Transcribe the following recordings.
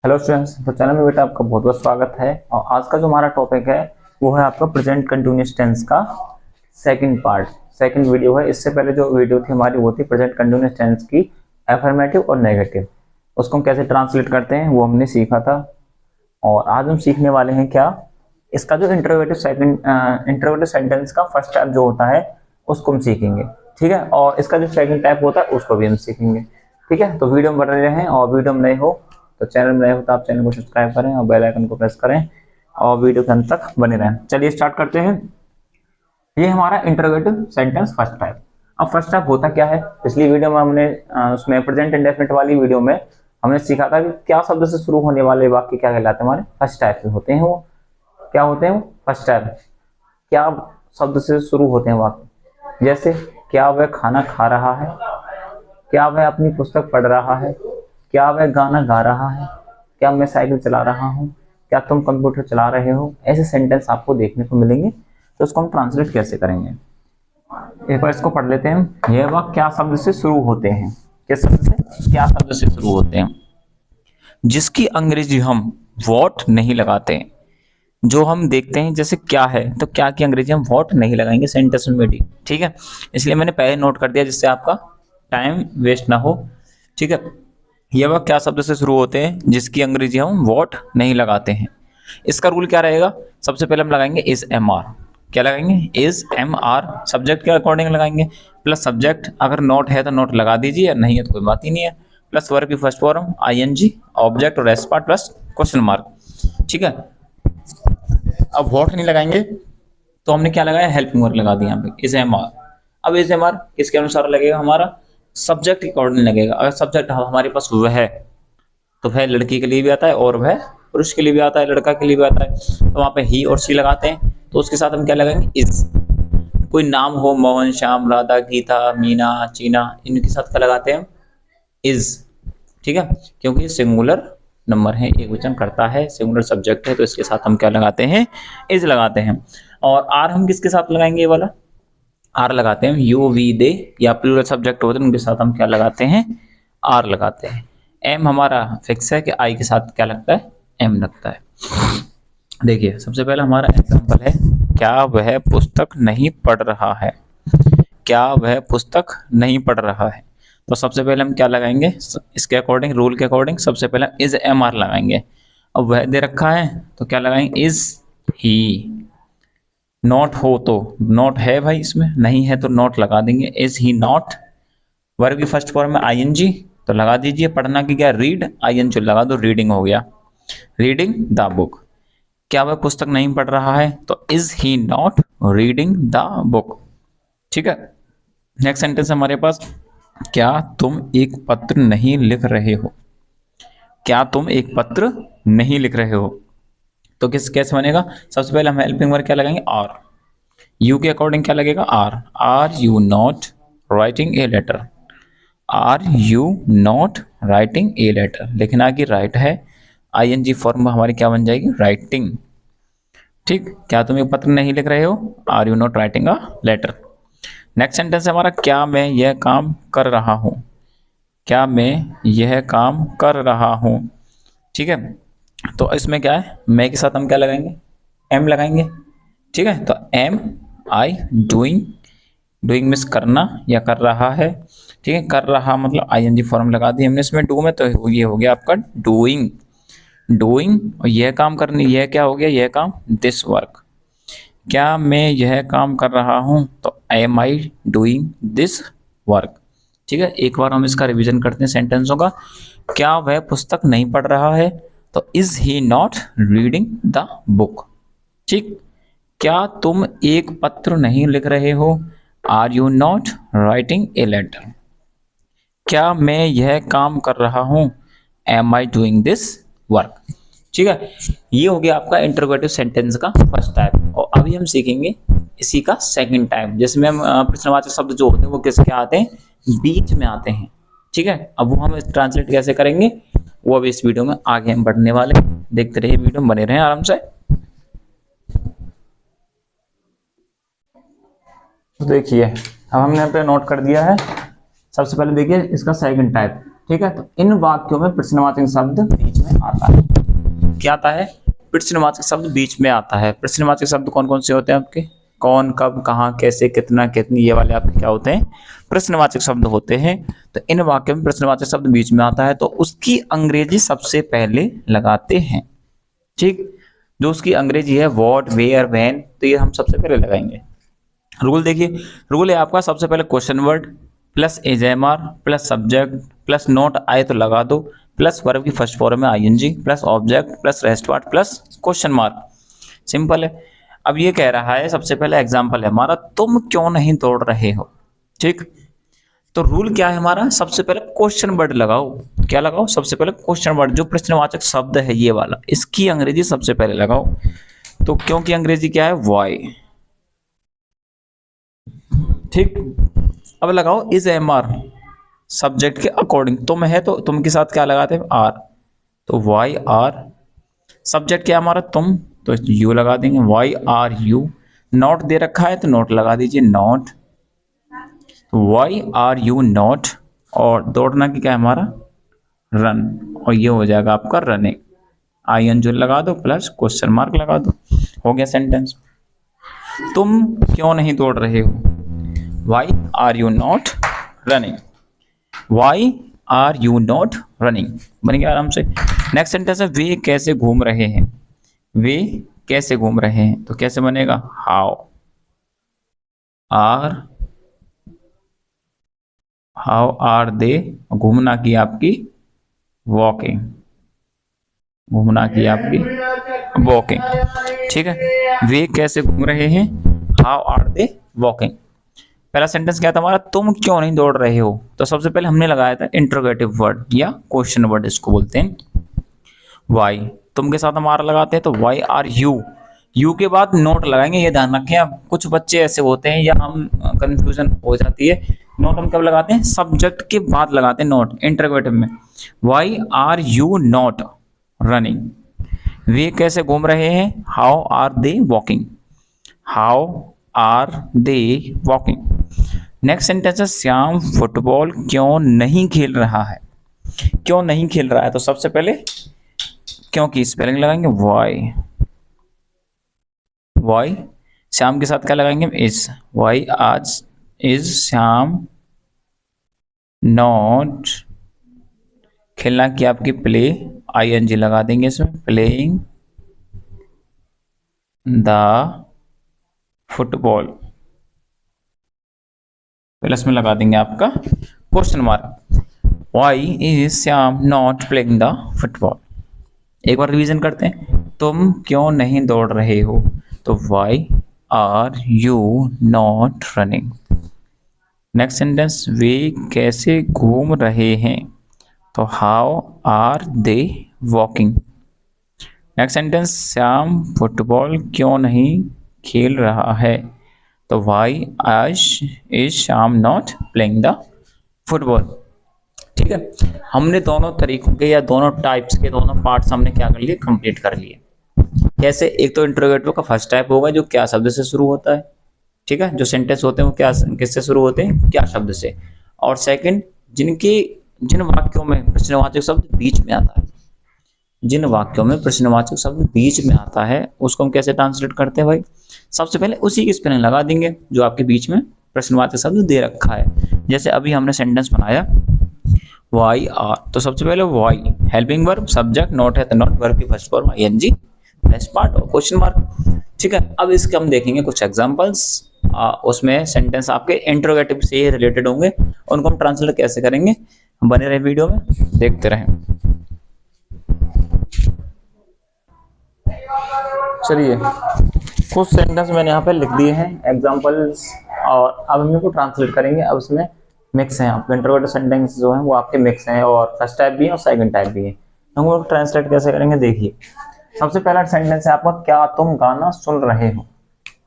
Hello students, तो channel में बेटा आपका बहुत बहुत स्वागत है। और आज का जो हमारा टॉपिक है वो है आपका प्रेजेंट कंटिन्यूअस टेंस का सेकंड पार्ट, सेकंड वीडियो है। इससे पहले जो वीडियो थी हमारी वो थी प्रेजेंट कंटिन्यूअस टेंस की अफर्मेटिव और नेगेटिव, उसको हम कैसे ट्रांसलेट करते हैं वो हमने सीखा था। और आज हम सीखने वाले हैं क्या, इसका जो इंटरोगेटिव सेंटेंस का फर्स्ट टाइप जो होता है उसको हम सीखेंगे, ठीक है। और इसका जो सेकंड टाइप होता है उसको भी हम सीखेंगे, ठीक है। तो वीडियो में बने रहे हैं, और वीडियो में नए हो तो चैनल में नए हो तो आप चैनल को सब्सक्राइब करें और बेल आइकन को प्रेस करें और वीडियो के अंत तक बने रहें। चलिए स्टार्ट करते हैं। ये हमारा इंटरोगेटिव सेंटेंस फर्स्ट टाइप। अब फर्स्ट टाइप होता क्या है, पिछली वीडियो में हमने उसमें प्रेजेंट इंडेफिनिट वाली वीडियो में हमने सीखा था कि क्या शब्द से शुरू होने वाले वाक्य क्या कहलाते हैं, हमारे फर्स्ट टाइप के होते हैं। वो क्या होते हैं, वो फर्स्ट टाइप। क्या शब्द से शुरू होते हैं वाक्य, जैसे क्या वह खाना खा रहा है, क्या वह अपनी पुस्तक पढ़ रहा है, क्या वह गाना गा रहा है, क्या मैं साइकिल चला रहा हूँ, क्या तुम कंप्यूटर चला रहे हो। ऐसे सेंटेंस आपको देखने को मिलेंगे। तो उसको हम ट्रांसलेट कैसे करेंगे, एक बार इसको पढ़ लेते हैं। यह वाक्य क्या शब्द से शुरू होते हैं, किस शब्द से, क्या शब्द से शुरू होते हैं, जिसकी अंग्रेजी हम वॉट नहीं लगाते। जो हम देखते हैं जैसे क्या है, तो क्या की अंग्रेजी हम वॉट नहीं लगाएंगे सेंटेंस में भी, ठीक है। इसलिए मैंने पहले नोट कर दिया जिससे आपका टाइम वेस्ट ना हो, ठीक है। ये वह क्या शब्द से शुरू होते हैं जिसकी अंग्रेजी हम वॉट नहीं लगाते हैं। इसका रूल क्या रहेगा, सबसे पहले हम लगाएंगे इज एम आर। क्या लगाएंगे, इज एम आर, सब्जेक्ट के अकॉर्डिंग लगाएंगे। प्लस सब्जेक्ट अगर नोट है तो नोट लगा दीजिए, या नहीं है तो कोई बात ही नहीं है। प्लस वर्ब की first form I N G, object और S part plus question mark, ठीक है। अब वॉट नहीं लगाएंगे तो हमने क्या लगाया, हेल्पिंग वर्ब लगा दिया यहाँ पे इज एम आर। अब इज एम आर किसके अनुसार लगेगा, हमारा सब्जेक्ट के अकॉर्डिंग लगेगा। अगर सब्जेक्ट हमारे पास वह है तो वह लड़की के लिए भी आता है और वह पुरुष के लिए भी आता है, लड़का के लिए भी आता है। तो वहां पे ही और सी लगाते हैं, तो उसके साथ हम क्या लगाएंगे, इज। कोई नाम हो, मोहन, श्याम, राधा, गीता, मीना, चीना, इनके साथ क्या लगाते हैं, इज, ठीक है। क्योंकि सिंगुलर नंबर है, एक वचन करता है, सिंगुलर सब्जेक्ट है, तो इसके साथ हम क्या लगाते हैं, इज लगाते हैं। और आर हम किसके साथ लगाएंगे, ये वाला आर लगाते हैं। यू वी दे या प्लूरल सब्जेक्ट होते हैं उनके साथ हम क्या लगाते हैं, आर लगाते हैं। एम हमारा फिक्स है कि आई के साथ क्या लगता है, एम लगता है। देखिए सबसे पहले हमारा एग्जांपल है, क्या वह पुस्तक नहीं पढ़ रहा है, क्या वह पुस्तक नहीं पढ़ रहा है। तो सबसे पहले हम क्या लगाएंगे, इसके अकॉर्डिंग, रूल के अकॉर्डिंग सबसे पहले इज एम आर लगाएंगे। अब वह दे रखा है तो क्या लगाएंगे, इज ही। नॉट हो तो नॉट है भाई इसमें, नहीं है तो नॉट लगा देंगे, इज ही नॉट। वर्ब की फर्स्ट फॉर्म में आई एन जी तो लगा दीजिए, पढ़ना की क्या, रीड, आई एन जी लगा दो, रीडिंग हो गया, रीडिंग द बुक। क्या वह पुस्तक नहीं पढ़ रहा है, तो is he not reading the book, ठीक है। नेक्स्ट सेंटेंस हमारे पास, क्या तुम एक पत्र नहीं लिख रहे हो, क्या तुम एक पत्र नहीं लिख रहे हो। तो किस कैसे बनेगा, सबसे पहले हम हेल्पिंग वर्ब क्या लगाएंगे, आर। यू के अकॉर्डिंग क्या लगेगा, are. Are you not writing a letter, are you not writing a letter, लिखना की राइट है, आई एन जी फॉर्म हमारी क्या बन जाएगी, राइटिंग, ठीक। क्या तुम एक पत्र नहीं लिख रहे हो, are you not writing a letter. Next sentence है हमारा, क्या मैं यह काम कर रहा हूं, क्या मैं यह काम कर रहा हूं, ठीक है। तो इसमें क्या है, मैं के साथ हम क्या लगाएंगे, एम लगाएंगे, ठीक है। तो am I doing, doing means करना या कर रहा है, ठीक है। कर रहा मतलब आई एन जी फॉर्म लगा दी हमने इसमें डू में, तो ये हो गया आपका डूइंग, डूइंग। और यह काम करनी, यह क्या हो गया, यह काम, दिस वर्क। क्या मैं यह काम कर रहा हूं, तो am I doing this work, ठीक है। एक बार हम इसका रिवीजन करते हैं सेंटेंसों का। क्या वह पुस्तक नहीं पढ़ रहा है, तो is he not reading the book, ठीक। क्या तुम एक पत्र नहीं लिख रहे हो, are you not writing a letter. क्या मैं यह काम कर रहा हूं, am I doing this work, ठीक है। ये हो गया आपका इंटरोगेटिव सेंटेंस का फर्स्ट टाइप। और अभी हम सीखेंगे इसी का सेकंड टाइप, जिसमें हम प्रश्नवाचक शब्द जो होते हैं वो किसके आते हैं, बीच में आते हैं, ठीक है। अब वो हम ट्रांसलेट कैसे करेंगे वो अभी इस वीडियो में आगे हम बढ़ने वाले, देखते रहिए वीडियो में, बने रहें आराम से। तो देखिए अब हमने यहाँ पे नोट कर दिया है। सबसे पहले देखिए इसका सेकंड टाइप, ठीक है, तो इन वाक्यों में प्रश्नवाचक शब्द बीच में आता है। क्या आता है? प्रश्नवाचक शब्द बीच में आता है। प्रश्नवाचक शब्द कौन कौन से होते हैं आपके? कौन, कब, कहाँ, कैसे, कितना, कितनी, ये वाले आपके क्या होते हैं? प्रश्नवाचक शब्द होते हैं। तो इन वाक्यों में प्रश्नवाचक शब्द बीच में आता है तो उसकी अंग्रेजी सबसे पहले लगाते हैं। ठीक, जो उसकी अंग्रेजी है व्हाट, वेयर, व्हेन, तो ये हम सबसे पहले लगाएंगे। रूल देखिए, रूल है आपका सबसे पहले क्वेश्चन वर्ड प्लस एजेमआर प्लस सब्जेक्ट प्लस नोट आए तो लगा दो, प्लस वर्ब की फर्स्ट फॉर्म में ING plus object plus rest part plus question mark. Simple है। अब ये कह रहा है, सबसे पहले एग्जांपल है हमारा, तुम क्यों नहीं दौड़ रहे हो। ठीक, तो रूल क्या है हमारा? सबसे पहले क्वेश्चन वर्ड लगाओ। क्या लगाओ? सबसे पहले क्वेश्चन वर्ड, जो प्रश्नवाचक शब्द है ये वाला, इसकी अंग्रेजी सबसे पहले लगाओ। तो क्यों की अंग्रेजी क्या है? वाई। ठीक, अब लगाओ इज एम आर सब्जेक्ट के अकॉर्डिंग। तुम है तो तुम के साथ क्या लगाते हैं? आर, तो वाई आर। सब्जेक्ट क्या हमारा? तुम, तो यू लगा देंगे, वाई आर यू। नॉट दे रखा है तो नोट लगा दीजिए, not. Why are you not. और दौड़ना की क्या है हमारा? रन, और ये हो जाएगा आपका रनिंग। आई एन जो लगा दो प्लस क्वेश्चन मार्क लगा दो, हो गया सेंटेंस। तुम क्यों नहीं दौड़ रहे हो? Why are you not running. Why are you not running, बन गया आराम से। नेक्स्ट सेंटेंस है वे कैसे घूम रहे हैं। वे कैसे घूम रहे हैं, तो कैसे बनेगा? हाउ आर दे, घूमना की आपकी वॉकिंग, घूमना की आपकी वॉकिंग। ठीक है, वे कैसे घूम रहे हैं, हाउ आर दे वॉकिंग। पहला सेंटेंस क्या था हमारा? तुम क्यों नहीं दौड़ रहे हो। तो सबसे पहले हमने लगाया था इंट्रोगेटिव वर्ड या क्वेश्चन वर्ड, इसको बोलते हैं। वाई, तुम के साथ हमारा लगाते हैं तो वाई आर यू। यू के बाद नोट लगाएंगे, ये ध्यान रखें। अब कुछ बच्चे ऐसे होते हैं या हम कंफ्यूजन हो जाती है। नोट हम कब लगाते हैं? सब्जेक्ट के बाद लगाते हैं नोट, इंट्रोगेटिव में। Why are you not running. वे कैसे घूम रहे हैं, how are they walking. How are they walking. Next sentence है श्याम फुटबॉल क्यों नहीं खेल रहा है। क्यों नहीं खेल रहा है, तो सबसे पहले क्यों की स्पेलिंग लगाएंगे, वाई। वाई, श्याम के साथ क्या लगाएंगे? इज। वाई आज इज श्याम नॉट, खेलना की आपकी प्ले, आई एन जी लगा देंगे इसमें, प्लेइंग द फुटबॉल, प्लस में लगा देंगे आपका question mark. Why is Shyam not playing the football. एक बार रिवीजन करते हैं, तुम क्यों नहीं दौड़ रहे हो, तो why are you not running. Next sentence, वे कैसे घूम रहे हैं, तो how are they walking. Next sentence, Shyam football क्यों नहीं खेल रहा है, तो वाई आज is Shyam not playing the football. ठीक है, हमने दोनों तरीकों के या दोनों टाइप्स के दोनों पार्ट्स हमने क्या कर लिए, कंप्लीट कर लिए। कैसे? एक तो इंट्रोगेटिव का फर्स्ट टाइप होगा जो क्या शब्द से शुरू होता है। ठीक है, जो सेंटेंस होते हैं वो क्या किससे शुरू होते हैं, क्या शब्द से। और सेकंड, जिन वाक्यों में प्रश्नवाचक शब्द बीच में आता है, जिन वाक्यों में प्रश्नवाचक शब्द बीच में आता है उसको हम कैसे ट्रांसलेट करते हैं भाई? सबसे पहले उसी की स्पेलिंग लगा देंगे जो आपके बीच में प्रश्नवाचक शब्द दे रखा है। जैसे अभी हमने सेंटेंस बनाया वाई आर, तो सबसे पहले why helping verb, subject not है तो नॉट, वर्ब की first form ING, next part और क्वेश्चन मार्क। ठीक है, अब इसके हम देखेंगे कुछ एग्जांपल्स। उसमें सेंटेंस आपके इंट्रोगेटिव से रिलेटेड होंगे, उनको हम ट्रांसलेट कैसे करेंगे, बने रहे वीडियो में, देखते रहें। चलिए, कुछ सेंटेंस मैंने यहाँ पे लिख दिए हैं एग्जांपल्स, और अब हम इनको ट्रांसलेट करेंगे। अब इसमें मिक्स हैं आपके इंट्रोगेटिव सेंटेंस जो हैं वो आपके मिक्स हैं, और फर्स्ट टाइप भी है और सेकंड टाइप भी है। हम वो ट्रांसलेट कैसे करेंगे, देखिए। सबसे पहला सेंटेंस है आपका, क्या तुम गाना सुन रहे हो।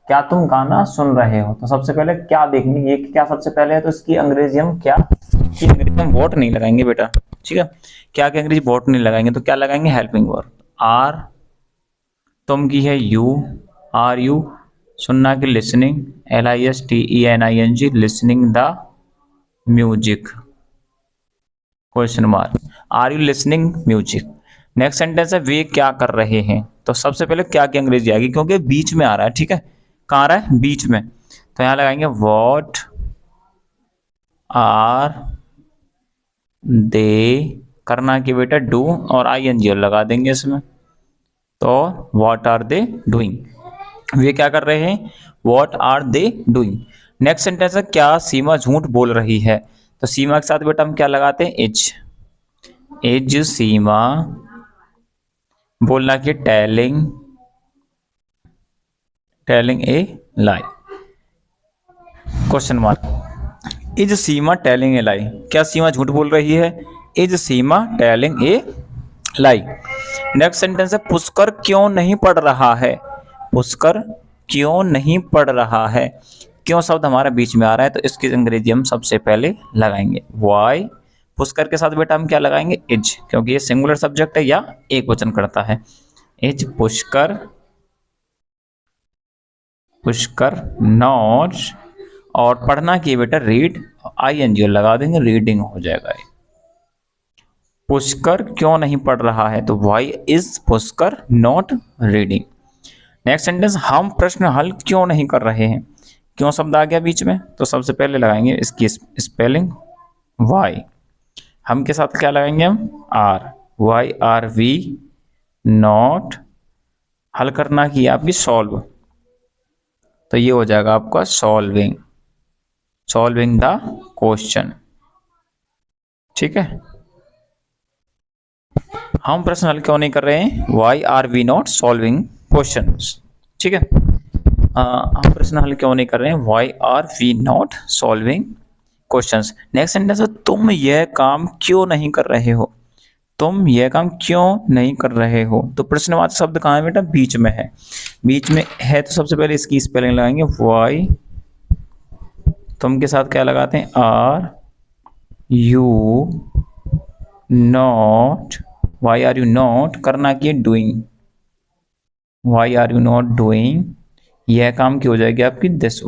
क्या तुम गाना सुन रहे हो, तो सबसे पहले क्या देखेंगे, ये क्या सबसे पहले है, तो इसकी अंग्रेजी हम क्या की अंग्रेजी हम वॉट नहीं लगाएंगे बेटा। ठीक है, क्या की अंग्रेजी वॉट नहीं लगाएंगे, तो क्या लगाएंगे, हेल्पिंग वर्ब। आर, तुम की है यू, आर यू, सुनना की listening, LISTENING listening the music, question mark. Are you listening music. Next sentence है वे क्या कर रहे हैं। तो सबसे पहले क्या की अंग्रेजी आएगी, क्योंकि बीच में आ रहा है, ठीक है, कहाँ आ रहा है, बीच में, तो यहां लगाएंगे व्हाट आर दे, करना की बेटा डू, और ING लगा देंगे इसमें, तो व्हाट आर दे डूइंग, वे क्या कर रहे हैं, what are they doing. Next sentence है क्या सीमा झूठ बोल रही है। तो सीमा के साथ बेटा हम क्या लगाते हैं, इज सीमा, बोलना कि telling a lie, question mark. Is Seema telling a lie, क्या सीमा झूठ बोल रही है, is Seema telling a lie. Next sentence है पुष्कर क्यों नहीं पढ़ रहा है। पुष्कर क्यों नहीं पढ़ रहा है, क्यों शब्द हमारा बीच में आ रहा है, तो इसकी अंग्रेजी हम सबसे पहले लगाएंगे वाई। पुष्कर के साथ बेटा हम क्या लगाएंगे, इज, क्योंकि ये सिंगुलर सब्जेक्ट है या एक वचन करता है। इज पुष्कर नॉट, और पढ़ना की बेटा रीड, ING लगा देंगे, रीडिंग हो जाएगा। पुष्कर क्यों नहीं पढ़ रहा है, तो why is Pushkar not reading. Next sentence हम प्रश्न हल क्यों नहीं कर रहे हैं, क्यों शब्द आ गया बीच में, तो सबसे पहले लगाएंगे इसकी स्पेलिंग वाई, हम के साथ क्या लगाएंगे हम are, why are we not, हल करना की आपकी सॉल्व, तो ये हो जाएगा आपका सॉल्विंग द क्वेश्चन, ठीक है। हम प्रश्न हल क्यों नहीं कर रहे हैं, why are we not solving questions, ठीक है। हम प्रश्न हल क्यों नहीं कर रहे हैं, why are we not solving questions. Next sentence है तुम यह काम क्यों नहीं कर रहे हो। तुम यह काम क्यों नहीं कर रहे हो, तो प्रश्नवाचक शब्द कहाँ है बेटा, बीच में है, बीच में है, तो सबसे पहले इसकी स्पेलिंग लगाएंगे वाई, तुम के साथ क्या लगाते हैं are you not, why are you not, करना की doing, why are you not doing, यह काम की हो जाएगी आपकी this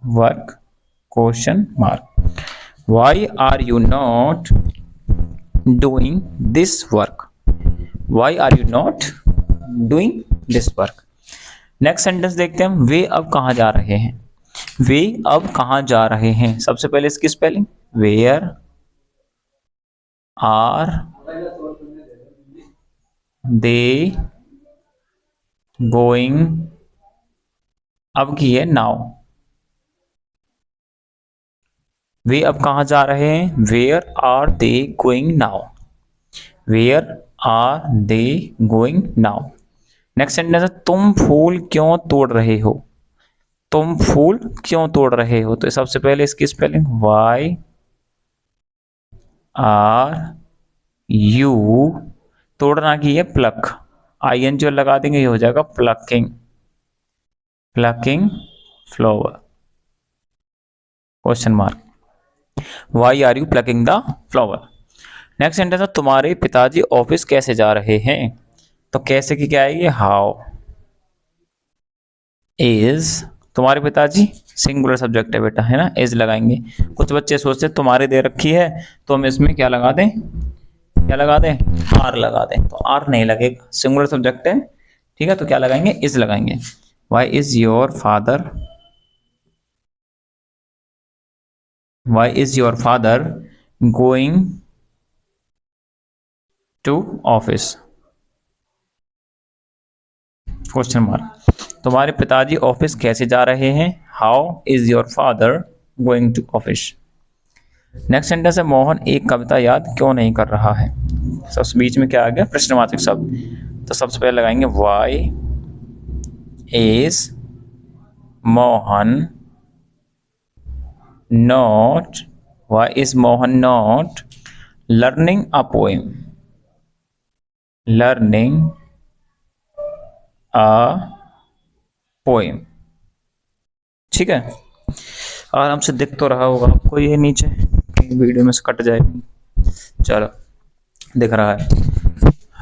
work question mark. Why are you not doing this work, why are you not doing this work. Next sentence देखते हैं हम, वे अब कहाँ जा रहे हैं। वे अब कहाँ जा रहे हैं, सबसे पहले इसकी spelling where are they going, अब की है नाउ, वे अब कहाँ जा रहे हैं, where are they going now, where are they going now. Next sentence है तुम फूल क्यों तोड़ रहे हो। तुम फूल क्यों तोड़ रहे हो, तो सबसे पहले इसकी स्पेलिंग वाई आर यू, तोड़ना की है प्लक, ING लगा देंगे, ये हो जाएगा plucking flower question mark. Why are you plucking the flower. Next sentence है तुम्हारे पिताजी ऑफिस कैसे जा रहे हैं, तो कैसे की क्या आएगी, हाउ इज, तुम्हारे पिताजी सिंगुलर सब्जेक्ट है बेटा, है ना, इज लगाएंगे। कुछ बच्चे सोचते तुम्हारे दे रखी है तो हम इसमें क्या लगा दें, आर लगा दें, तो आर नहीं लगेगा, सिंगुलर सब्जेक्ट है, ठीक है, तो क्या लगाएंगे, इज लगाएंगे। Why is your father going to office question mark. तुम्हारे पिताजी ऑफिस कैसे जा रहे हैं, how is your father going to office. Next sentence है मोहन एक कविता याद क्यों नहीं कर रहा है, सबसे बीच में क्या आ गया, प्रश्नवाचक शब्द, तो सबसे पहले लगाएंगे why is Mohan not, why is Mohan not learning a poem, ठीक है। आराम से दिख तो रहा होगा आपको, ये नीचे वीडियो में से कट जाएगी, चलो दिख रहा है।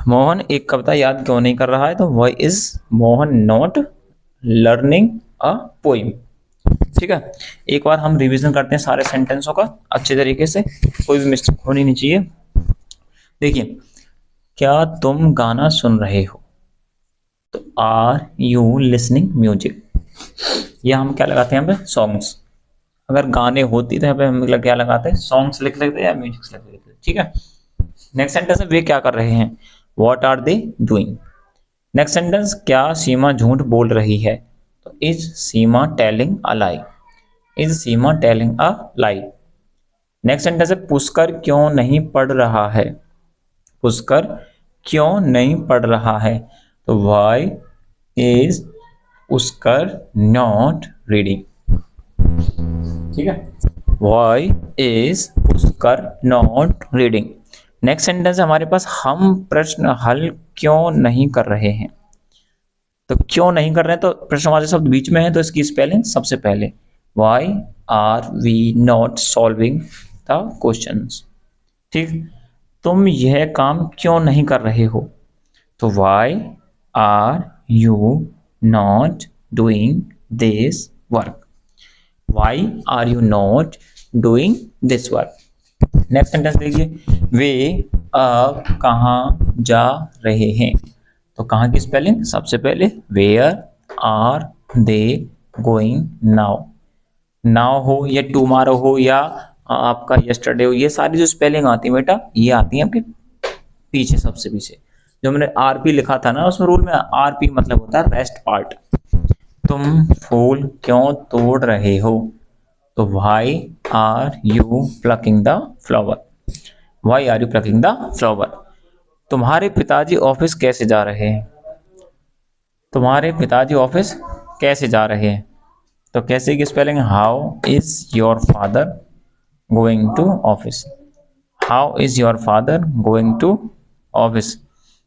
मोहन एक कविता याद क्यों नहीं कर रहा है, तो why is Mohan not learning a poem. ठीक है, एक बार हम रिवीजन करते हैं सारे सेंटेंसों का अच्छे तरीके से, कोई भी मिस्टेक होनी नहीं चाहिए। देखिए, क्या तुम गाना सुन रहे हो, तो आर यू लिसनिंग म्यूजिक, ये हम क्या लगाते हैं यहाँ पे, सॉन्ग्स। अगर गाने होती तो यहाँ पे हम क्या लगाते हैं, सॉन्ग्स लिख लेते हैं या म्यूजिक लिख लेते हैं। ठीक है, नेक्स्ट सेंटेंस है वे क्या कर रहे हैं, what are they doing. Next sentence, क्या सीमा झूठ बोल रही है, तो is Seema telling a lie, is Seema telling a lie. Next sentence है पुष्कर क्यों नहीं पढ़ रहा है, पुष्कर क्यों नहीं पढ़ रहा है, तो why is Pushkar not reading. ठीक है, why is Pushkar not reading. Next sentence है हमारे पास, हम प्रश्न हल क्यों नहीं कर रहे हैं, तो क्यों नहीं कर रहे हैं, तो प्रश्नवाची शब्द बीच में है तो इसकी स्पेलिंग सबसे पहले, why are we not solving the questions. ठीक, तुम यह काम क्यों नहीं कर रहे हो, तो why are you not doing this work, why are you not doing this work. Next sentence देखिए, वे अब कहाँ जा रहे हैं, तो कहाँ की स्पेलिंग सबसे पहले, where are they going now, now हो या टुमारो हो या आपका यस्टरडे हो, ये सारी जो स्पेलिंग आती है बेटा, ये आती है आपके पीछे, सबसे पीछे। जो मैंने आरपी लिखा था ना उसमें रूल में, आरपी मतलब होता है रेस्ट पार्ट। तुम फूल क्यों तोड़ रहे हो, तो why are you plucking the flower, why are you plucking the flower. तुम्हारे पिताजी ऑफिस कैसे जा रहे हैं, तुम्हारे पिताजी ऑफिस कैसे जा रहे हैं, तो कैसे की spelling, how is your father going to office, how is your father going to office.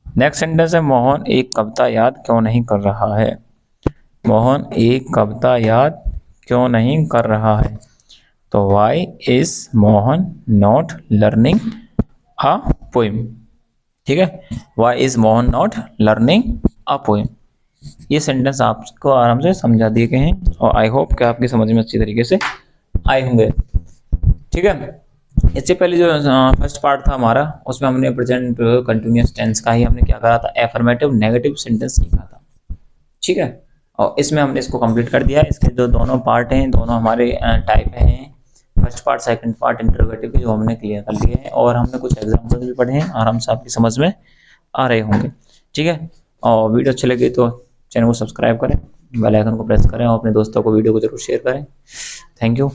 Next sentence है, मोहन एक कविता याद क्यों नहीं कर रहा है, मोहन एक कविता याद क्यों नहीं कर रहा है, तो why is Mohan not learning a poem. ठीक है, why is Mohan not learning a poem. ये सेंटेंस आपको आराम से समझा दिए गए हैं और आई होप कि आपकी समझ में अच्छी तरीके से आए होंगे। ठीक है, इससे पहले जो फर्स्ट पार्ट था हमारा, उसमें हमने प्रेजेंट कंटिन्यूअस टेंस का ही हमने क्या करा था, एफर्मेटिव नेगेटिव सेंटेंस सीखा था। ठीक है, और इसमें हमने इसको कंप्लीट कर दिया है। इसके जो दोनों पार्ट हैं, दोनों हमारे टाइप हैं, first part second part interrogative के, जो हमने क्लियर कर लिए हैं और हमने कुछ एग्जाम्पल्स भी पढ़े हैं, आराम से आपकी समझ में आ रहे होंगे। ठीक है, और वीडियो अच्छी लगी तो चैनल को सब्सक्राइब करें, बेल आइकन को प्रेस करें और अपने दोस्तों को वीडियो को जरूर शेयर करें। Thank you.